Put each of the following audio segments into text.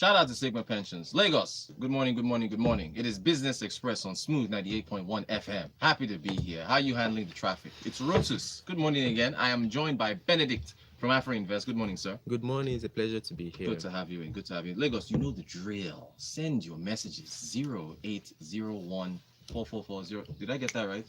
Shout out to Sigma Pensions. Lagos, good morning, good morning, good morning. It is Business Express on Smooth 98.1 FM. Happy to be here. How are you handling the traffic? It's Rotus. Good morning again. I am joined by Benedict from Afri Invest. Good morning, sir. Good morning. It's a pleasure to be here. Good to have you in. Good to have you. Lagos, you know the drill. Send your messages 0801 4440. Did I get that right?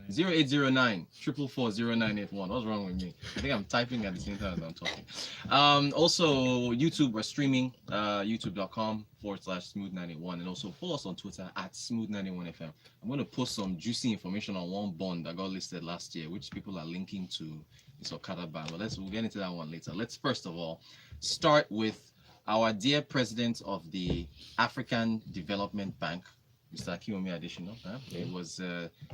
0809 4440981. What's wrong with me? I think I'm typing at the same time as I'm talking. Also, YouTube, we're streaming youtube.com/smooth91. And also follow us on Twitter at smooth91fm. I'm going to post some juicy information on one bond that got listed last year, which people are linking to this Okada ban. But we'll get into that one later. Let's first of all start with our dear president of the African Development Bank, Mr. Akiyomi Adesina. He was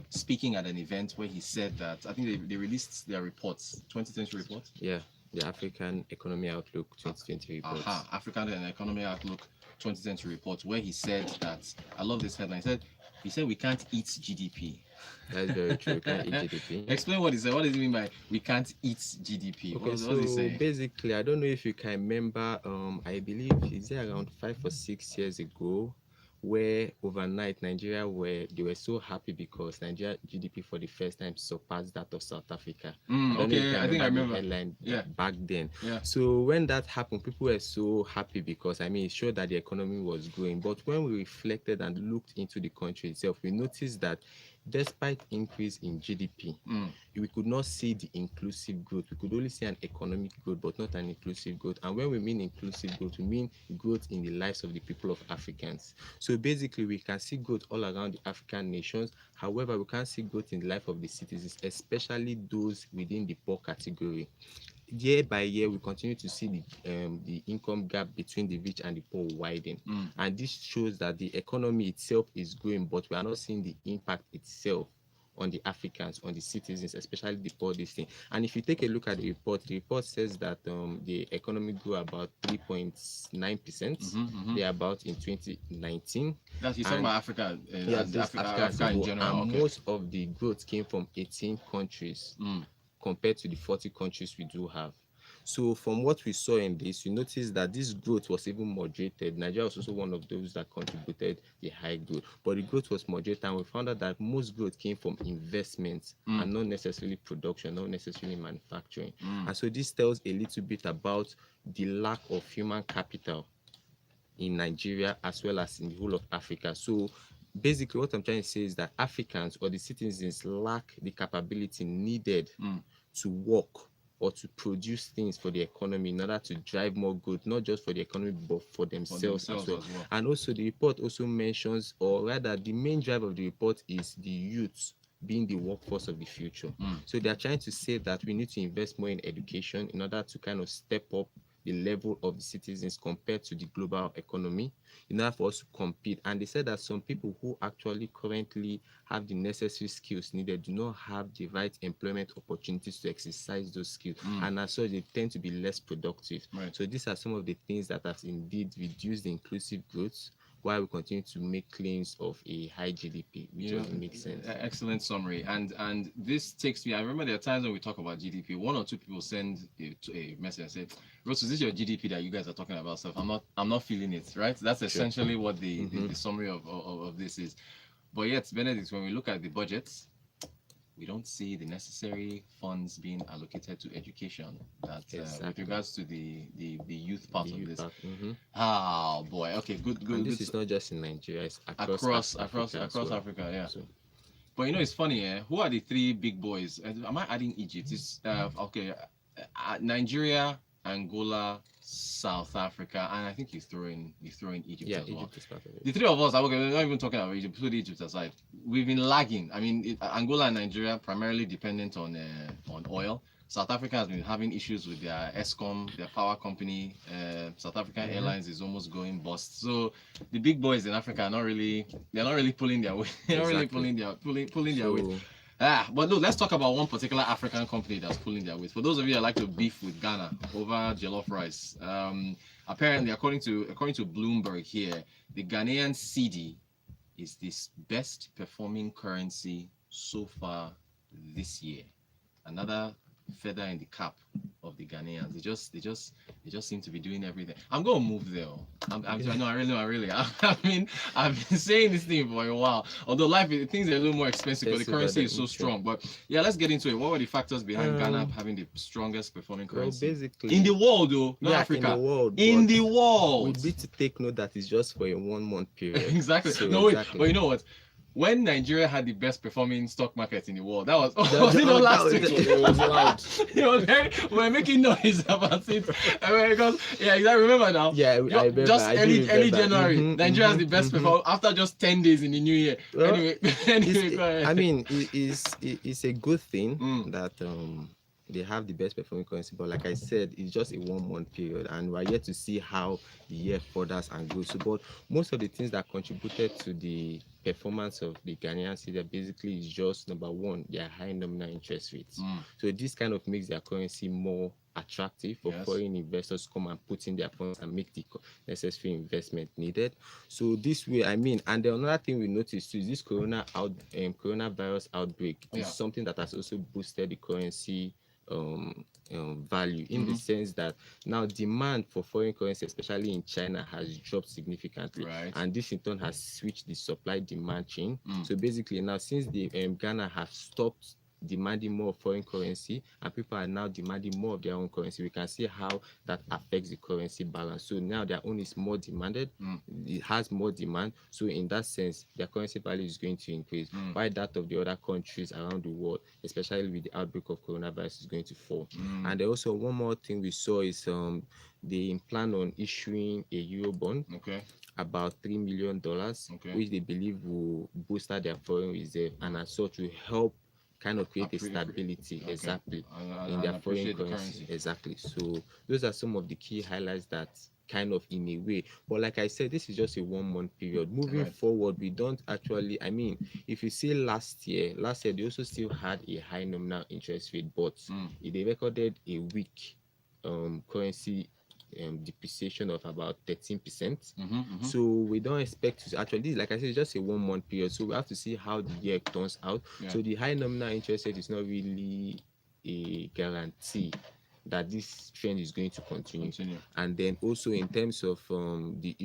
speaking at an event where he said that, I think they released their reports, 2020 report. Yeah, the African Economy Outlook 2020 report. African Economy Outlook 2020 report, where he said that, I love this headline, he said we can't eat GDP. That's very true. We can't eat GDP. Explain what he said. What does he mean by we can't eat GDP? Okay, so basically, I don't know if you can remember, I believe it's around 5 or 6 years ago, where overnight they were so happy because Nigeria GDP for the first time surpassed that of South Africa. I think I remember the headline back then. Yeah. So when that happened, people were so happy because it showed that the economy was growing. But when we reflected and looked into the country itself, we noticed that despite increase in GDP, we could not see the inclusive growth. We could only see an economic growth, but not an inclusive growth. And when we mean inclusive growth, we mean growth in the lives of the people of Africans. So basically, we can see growth all around the African nations. However, we can't see growth in the life of the citizens, especially those within the poor category. Year by year, we continue to see the income gap between the rich and the poor widen. And this shows that the economy itself is growing, but we are not seeing the impact itself on the Africans, on the citizens, especially the poor. This thing. And if you take a look at the report says that the economy grew about 3.9%. They're about in 2019. That's you're talking about Africa. Africa in general. And most of the growth came from 18 countries. Compared to the 40 countries we do have. So from what we saw in this, you notice that this growth was even moderated. Nigeria was also one of those that contributed the high growth, but the growth was moderated, and we found out that most growth came from investments and not necessarily production, not necessarily manufacturing. And so this tells a little bit about the lack of human capital in Nigeria as well as in the whole of Africa. So basically what I'm trying to say is that Africans or the citizens lack the capability needed to work or to produce things for the economy in order to drive more growth, not just for the economy, but for themselves as well. And also the report also mentions, or rather the main drive of the report is the youth being the workforce of the future. So they're trying to say that we need to invest more in education in order to kind of step up the level of the citizens compared to the global economy in order for us to compete. And they said that some people who actually currently have the necessary skills needed do not have the right employment opportunities to exercise those skills. And as such, they tend to be less productive. Right. So these are some of the things that have indeed reduced the inclusive growth, while we continue to make claims of a high GDP, which doesn't make sense. Excellent summary. And this takes me, I remember there are times when we talk about GDP, one or two people send a message and say, Rose, is this your GDP that you guys are talking about stuff? I'm not feeling it, right? That's essentially what the summary of this is. But yet, Benedict, when we look at the budgets, we don't see the necessary funds being allocated to education. That with regards to the youth part of this. Oh boy, okay, good. And this is not just in Nigeria; it's across Africa, yeah. So. But it's funny, who are the three big boys? Am I adding Egypt? It's Nigeria, Angola, South Africa, and I think you throw in Egypt as well. Egypt is part of it. The three of us, we're not even talking about Egypt, put Egypt aside. We've been lagging. Angola and Nigeria primarily dependent on oil. South Africa has been having issues with their Eskom, their power company. South African Airlines is almost going bust. So the big boys in Africa are not really pulling their weight. They're not really pulling their weight. But no, let's talk about one particular African company that's pulling their weight. For those of you that like to beef with Ghana over jollof rice, apparently, according to Bloomberg here, the Ghanaian cedi is the best performing currency so far this year. Another feather in the cap of the Ghanaians. They just seem to be doing everything. I'm gonna move there. No, I really. I mean, I've been saying this thing for a while. Although things are a little more expensive, but the currency is so strong. But yeah, let's get into it. What were the factors behind Ghana having the strongest performing currency? Well, basically, in the world, though, not Africa. In the world. In the world. We need to take note that it's just for a 1 month period. Exactly. So no, exactly. Wait, but you know what? When Nigeria had the best performing stock market in the world, that was last week. It was loud. We're making noise about it. Because exactly. Remember now? Yeah, I remember. Just early January, Nigeria has the best performance after just 10 days in the new year. Well, anyway, I mean, it's a good thing that they have the best performing currency, but like I said, it's just a 1 month period, and we're yet to see how the year furthers and goes. So, but most of the things that contributed to the performance of the Ghanaian cedi basically is just number one, their high nominal interest rates. So this kind of makes their currency more attractive for foreign investors to come and put in their funds and make the necessary investment needed. So this way, I mean, and then another thing we noticed too is this coronavirus outbreak is something that has also boosted the currency value in the sense that now demand for foreign currency, especially in China, has dropped significantly, and this in turn has switched the supply demand chain. So basically now, since the Ghana have stopped demanding more foreign currency and people are now demanding more of their own currency, we can see how that affects the currency balance. So now their own is more demanded, it has more demand, so in that sense their currency value is going to increase, while that of the other countries around the world, especially with the outbreak of coronavirus, is going to fall. And then also one more thing we saw is they plan on issuing a euro bond, about $3 million, which they believe will boost their foreign reserve, and as such will help kind of create a stability exactly in their foreign currency. Exactly. So those are some of the key highlights that kind of in a way, but like I said, this is just a 1 month period. Moving forward, we don't actually, I mean, if you see last year they also still had a high nominal interest rate, but they recorded a weak currency depreciation of about 13%. So we don't expect to actually, like I said, it's just a 1 month period, so we have to see how the year turns out. So the high nominal interest rate is not really a guarantee that this trend is going to continue. And then also in terms of the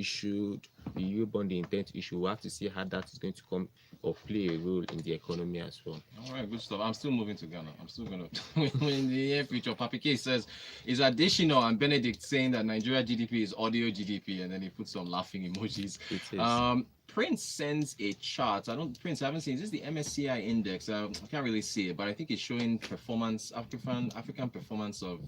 euro bond they intend to issue, we'll have to see how that is going to come or play a role in the economy as well. All right, good stuff. I'm still moving to Ghana. I'm still going to, in the near future, Papi K says, is additional and Benedict saying that Nigeria GDP is audio GDP, and then he puts some laughing emojis. It is. Prince sends a chart. I haven't seen, is this the MSCI index? I can't really see it, but I think it's showing performance, African performance of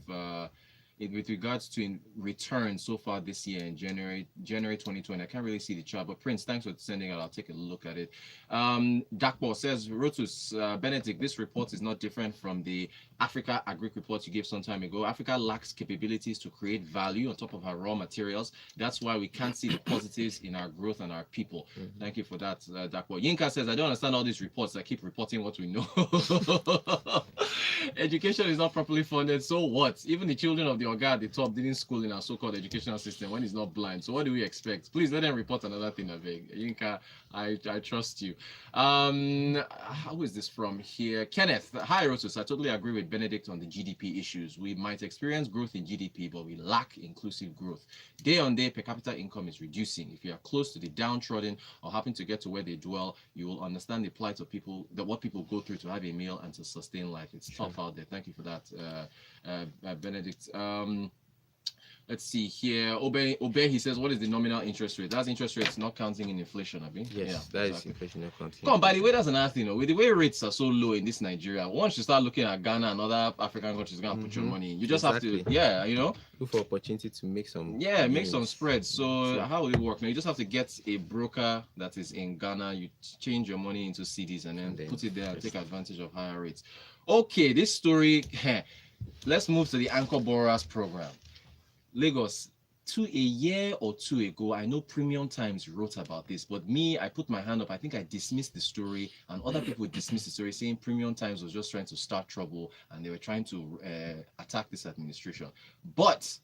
with regards to return so far this year in January 2020. I can't really see the chart, but Prince, thanks for sending it. I'll take a look at it. Dakpo says, Rotus, Benedict, this report is not different from the Africa Agric report you gave some time ago. Africa lacks capabilities to create value on top of our raw materials. That's why we can't see the positives in our growth and our people. Thank you for that, Dakpo. Yinka says, I don't understand all these reports that keep reporting what we know. Education is not properly funded, so what? Even the children of the Oga at the top didn't school in our so-called educational system when he's not blind. So what do we expect? Please let them report another thing, I beg. Yinka, I trust you. How is this from here? Kenneth, hi Rotus, I totally agree with Benedict on the GDP issues. We might experience growth in GDP, but we lack inclusive growth. Day on day, per capita income is reducing. If you are close to the downtrodden or happen to get to where they dwell, you will understand the plight of people, what people go through to have a meal and to sustain life. It's tough out there. Thank you for that, Benedict. Let's see here. Obey, he says, what is the nominal interest rate? That's interest rates not counting in inflation, I mean. Yes, that is inflation not counting. Come on, by the way, that's another thing. With the way rates are so low in this Nigeria, once you start looking at Ghana and other African countries, going to put your money in. You just have to, look for opportunity to make some. Yeah, make some spreads. So how will it work? Now, you just have to get a broker that is in Ghana. You change your money into CDs and then put it there and take advantage of higher rates. Okay, this story, let's move to the Anchor Borrowers Program. Lagos, a year or two ago, I know Premium Times wrote about this, but me, I put my hand up. I think I dismissed the story, and other people dismissed the story, saying Premium Times was just trying to start trouble, and they were trying to attack this administration. But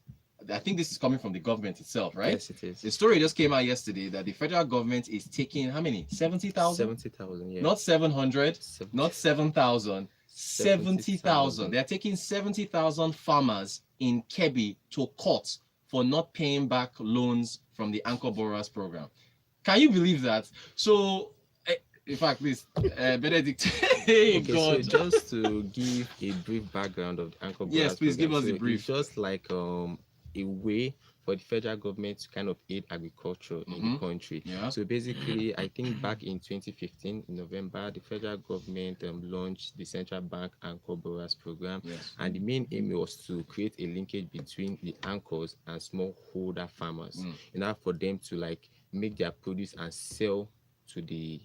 I think this is coming from the government itself, right? Yes, it is. The story just came out yesterday that the federal government is taking how many? 70,000? 70,000, yeah. Not 700, not 7,000. 70,000. They're taking 70,000 farmers in Kebbi to court for not paying back loans from the Anchor Borrowers Program. Can you believe that? So, in fact, please, Benedict. Hey, okay, God. so just to give a brief background of the Anchor Borrowers Yes, please program, give us so the brief. It's just like a way for the federal government to kind of aid agriculture in the country. Yeah. So basically, I think back in 2015, in November, the federal government launched the Central Bank Anchor Borrowers Program. Yes. And the main aim was to create a linkage between the anchors and smallholder farmers in order for them to like make their produce and sell to the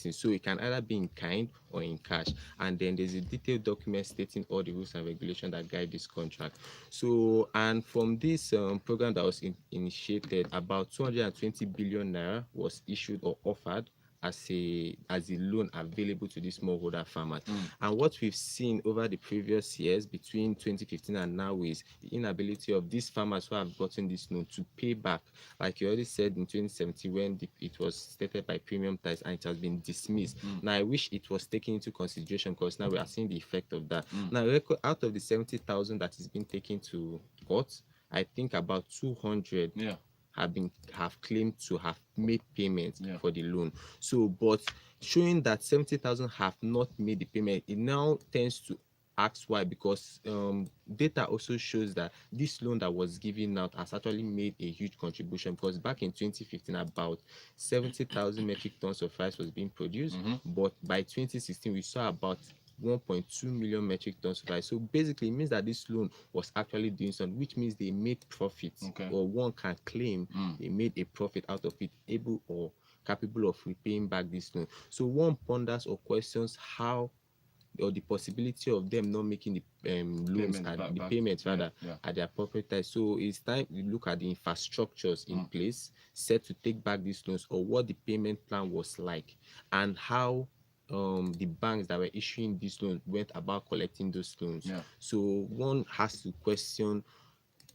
so it can either be in kind or in cash. And then there's a detailed document stating all the rules and regulations that guide this contract. So, and from this program that was initiated, about 220 billion naira was issued or offered as a loan available to these smallholder farmers. And what we've seen over the previous years between 2015 and now is the inability of these farmers who have gotten this loan to pay back. Like you already said in 2017 when it was stated by Premium Ties and it has been dismissed. Now I wish it was taken into consideration because now we are seeing the effect of that. Now out of the 70,000 that is being taken to court, I think about 200 have claimed to have made payments for the loan. So, but showing that 70,000 have not made the payment, it now tends to ask why, because data also shows that this loan that was given out has actually made a huge contribution, because back in 2015 about 70,000 metric tons of rice was being produced, but by 2016 we saw about 1.2 million metric tons of rice. So basically it means that this loan was actually doing something, which means they made profits, or one can claim they made a profit out of it, able or capable of repaying back this loan. So one ponders or questions how, or the possibility of them not making the loans payments at the appropriate time. So it's time we look at the infrastructures in place set to take back these loans, or what the payment plan was like, and how the banks that were issuing these loans went about collecting those loans. So one has to question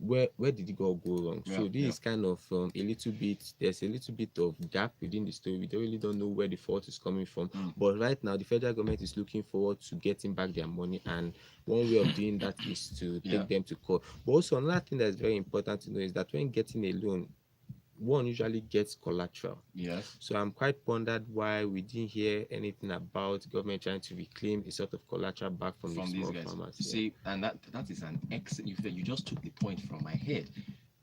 where did it all go wrong. So this is kind of a little bit, there's a little bit of gap within the story. We really don't know where the fault is coming from, but right now the federal government is looking forward to getting back their money, and one way of doing that is to take them to court. But also another thing that's very important to know is that when getting a loan, one usually gets collateral. Yes. So I'm quite pondered why we didn't hear anything about government trying to reclaim a sort of collateral back from the small farmers. See, and that is an excellent. You just took the point from my head.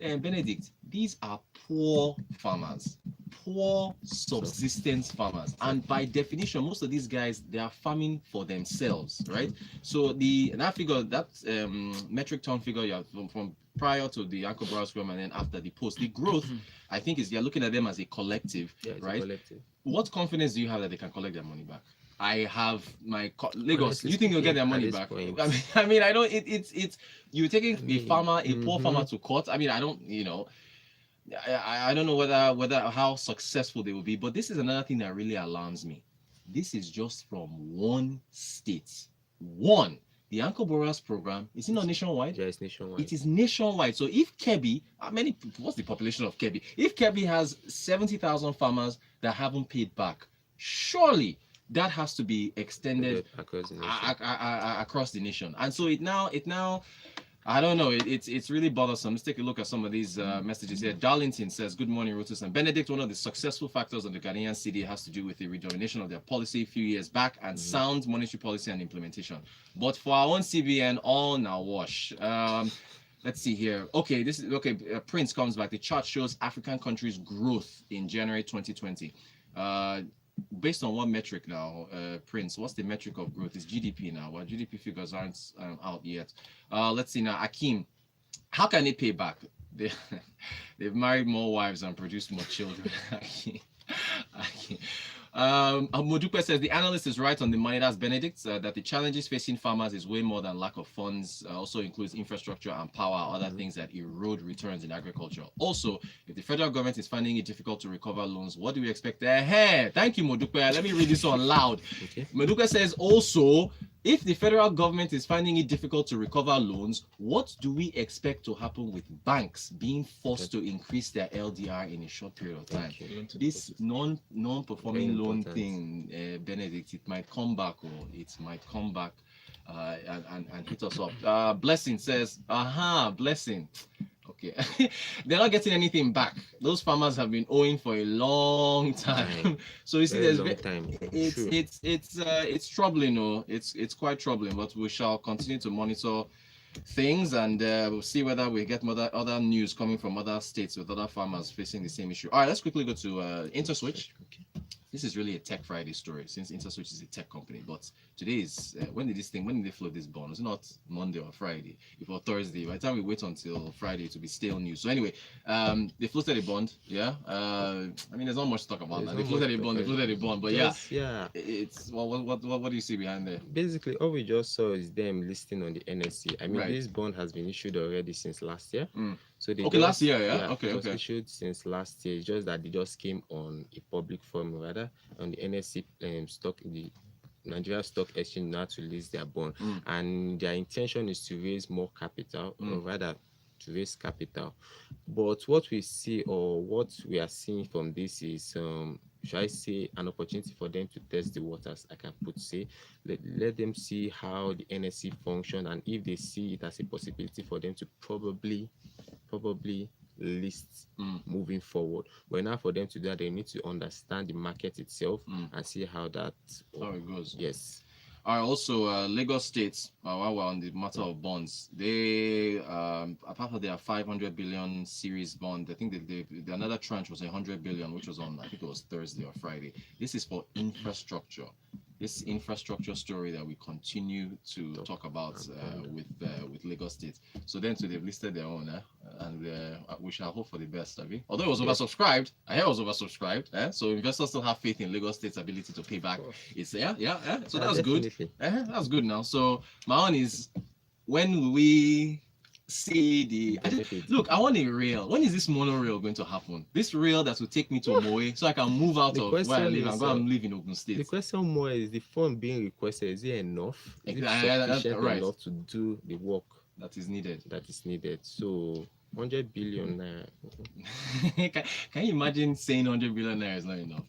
Benedict, these are poor farmers, poor subsistence farmers, and by definition, most of these guys, they are farming for themselves, right? So that figure, that metric ton figure, from prior to the Anchor Borrowers Program and then after the post, the growth, I think is you're looking at them as a collective, right? What confidence do you have that they can collect their money back? I have my Lagos. Do you think they'll get their money back? I mean, I don't. It's you're taking a farmer, a poor farmer to court. I mean, I don't. I don't know whether how successful they will be. But this is another thing that really alarms me. This is just from one state. One. The Anchor Borrowers Program, is it not nationwide? Yeah, it's nationwide. It is nationwide. So if Kebbi, what's the population of Kebbi? If Kebbi has 70,000 farmers that haven't paid back, surely that has to be extended across the nation. And so it now I don't know, it's really bothersome. Let's take a look at some of these messages here. Darlington says, good morning, Rotus and Benedict. One of the successful factors of the Ghanaian city has to do with the rejuvenation of their policy a few years back and sound monetary policy and implementation. But for our own CBN, all now wash. Let's see here. Okay, Prince comes back. The chart shows African countries' growth in January 2020. Based on what metric now, Prince? What's the metric of growth? It's GDP now. Well, GDP figures aren't out yet. Let's see now. Akeem, how can they pay back? They've married more wives and produced more children. Akeem. Modupe says the analyst is right on the money. That's Benedict. That the challenges facing farmers is way more than lack of funds. Also includes infrastructure and power, other things that erode returns in agriculture. Also, if the federal government is finding it difficult to recover loans, what do we expect? Thank you, Modupe. Let me read this on loud. Okay. Modupe says also, if the federal government is finding it difficult to recover loans, what do we expect to happen with banks being forced to increase their LDR in a short period of time? This non-performing loan thing, Benedict, it might come back, or it might come back and hit us up. Blessing says, Blessing. Okay, they're not getting anything back. Those farmers have been owing for a long time. So you see, it's troubling. No, it's quite troubling. But we shall continue to monitor things, and we'll see whether we get other news coming from other states with other farmers facing the same issue. All right, let's quickly go to Interswitch. This is really a Tech Friday story, since Interswitch is a tech company. But today is when did they float this bond? It's not Monday or Friday, before Thursday. By the time we wait until Friday, it will be stale news. So anyway, they floated a bond. Yeah, I mean, there's not much to talk about that. They floated a bond. But it's what do you see behind there? Basically, all we just saw is them listing on the NSE. I mean, this bond has been issued already since last year. So they last year, okay. Issued since last year. It's just that they just came on a public forum, rather on the NSE the Nigeria Stock Exchange now to list their bond, and their intention is to raise more capital, or rather to raise capital. But what we see, or what we are seeing from this is, should I say, an opportunity for them to test the waters, I can let them see how the NSE function, and if they see it as a possibility for them to probably list moving forward. But now for them to do that, they need to understand the market itself and see how it goes. Yes. Also, Lagos State, while we're on the matter of bonds, they, apart from their 500 billion series bond, I think the another tranche was 100 billion, which was on, I think it was Thursday or Friday. This is for infrastructure. This infrastructure story that we continue to talk about with Lagos State. So then they've listed their own, and we shall hope for the best, Abby. Although it was oversubscribed, I hear it was oversubscribed, so investors still have faith in Lagos State's ability to pay back. It's so that's good. That's good now. So my own is, when will we see look, I want a rail. When is this monorail going to happen? This rail that will take me to Moe, so I can move out of where I live and go and live in Ogun State. The question more is, the fund being requested, is it enough? Is it sufficient enough to do the work that is needed? So 100 billion naira. Can you imagine saying 100 billion naira is not enough?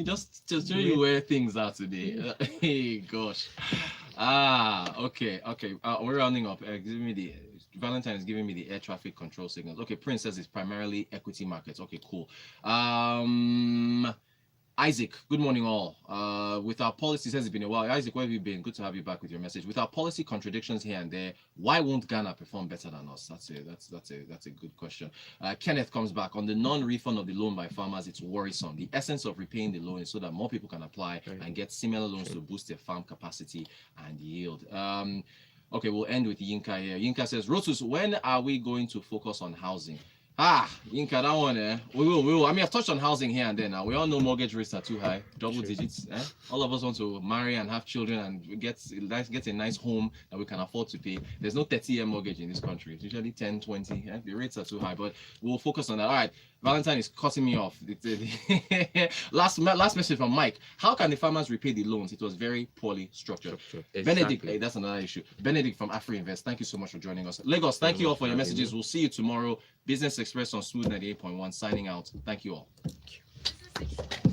Just show you where things are today. Hey, gosh. Okay. We're rounding up. Valentine is giving me the air traffic control signals. Okay, Prince says it's primarily equity markets. Okay, cool. Isaac, good morning all. With our policy, says it's been a while. Isaac, where have you been? Good to have you back with your message. With our policy contradictions here and there, why won't Ghana perform better than us? That's a good question. Kenneth comes back on the non-refund of the loan by farmers. It's worrisome. The essence of repaying the loan is so that more people can apply and get similar loans to boost their farm capacity and yield. Okay, we'll end with Yinka here. Yinka says, Rotus, when are we going to focus on housing? Yinka, that one, we will. I mean, I've touched on housing here and there now. We all know mortgage rates are too high, double digits. All of us want to marry and have children and get a nice home that we can afford to pay. There's no 30-year mortgage in this country. It's usually 10, 20. The rates are too high, but we'll focus on that. All right, Valentine is cutting me off. Last message from Mike. How can the farmers repay the loans? It was very poorly structured. Exactly. Benedict, that's another issue. Benedict from Afri Invest, thank you so much for joining us. Lagos, thank you all for your messages. We'll see you tomorrow. Business Express on Smooth 98.1 signing out. Thank you all. Thank you.